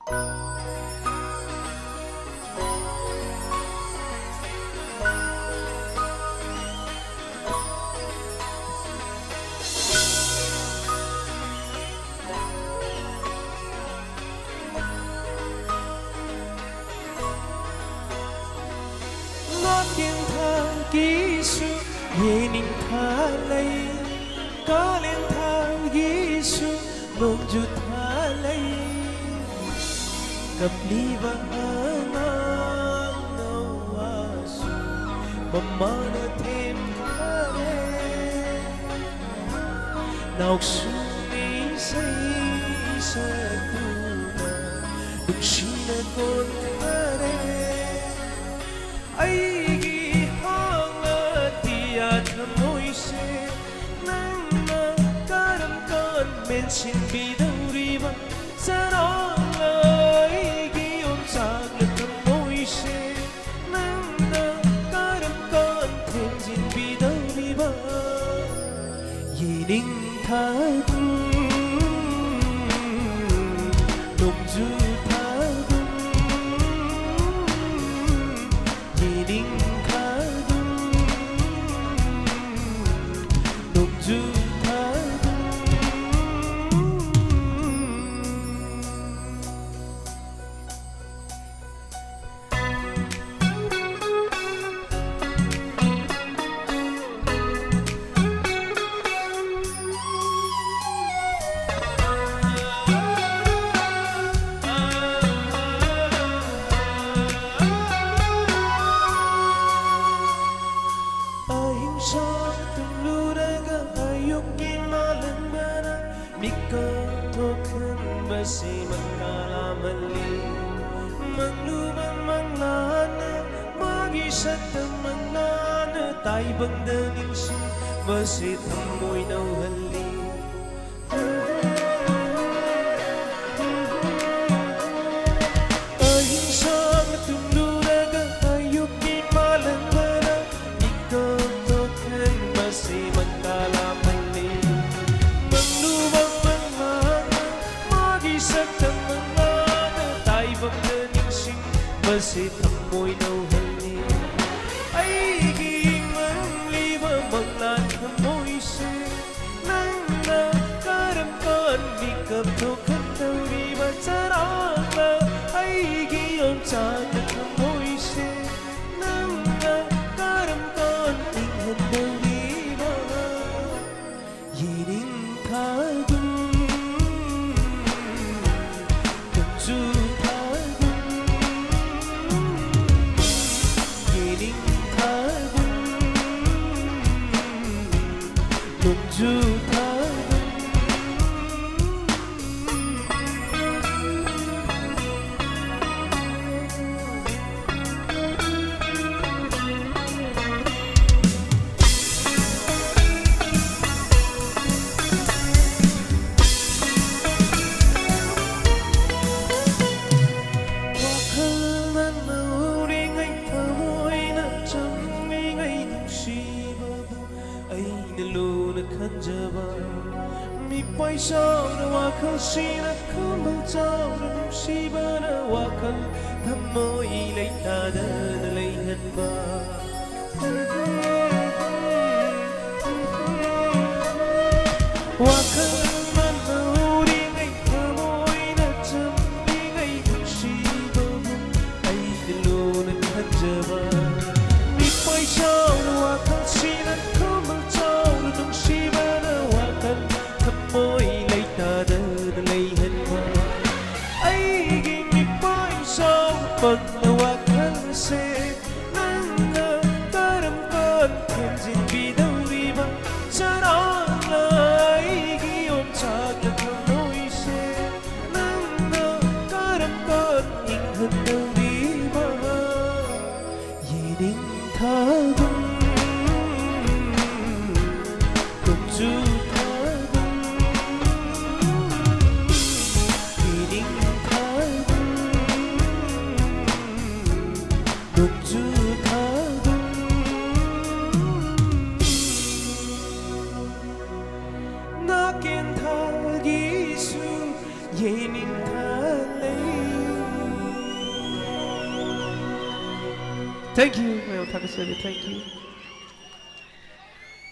Naken Thagisu Yeningtha Lei, Naken Thagisu Yeningtha Lei, Kapliva anang nawasu, mamana thêm thare, nauk suni say sa tuna, duksina kon thare. Aigi hangatiya thamoise nangna karamkan mensin bidauriba sarangla aigi omsagla thamoise nangna karamkan mensin bidauriba Yeningtha nomju Masih mengalamali Mangluman manglana Magisat manglana Tai bangdanin siya Masih tamoy nauhali Ayun siyang tumluraga Ayok imalangara Ikaw tokan Masih mengalamali Mangluman Masih tamoy nauhali Aigi mangliba manglan tamoy se Nangna karamkan Mikap tokan tauriba Sarangla Aigi omsagla tamoy se Nangna karamkan Inghan tauriba Yeningtha Paisao na wakal sina kamaltao na nungsiba na wakal Tamoy ilay tada na layhan ba Wakal man na uring ay tamoy na tambing ay nungsiba mo Ay nalunan kanjaba Di paisao na wakal sina kamaltao na nungsiba na wakal Tamoy lay tada na layhan ba Aiging ipaisaw pag nawakal se Nangna karamkan Kensin bidauriba Sarangla aigi omsagla tamoy se Nangna karamkan Inghan tauriba Yeningtha nomju Thank you, Thagisu. Thank you.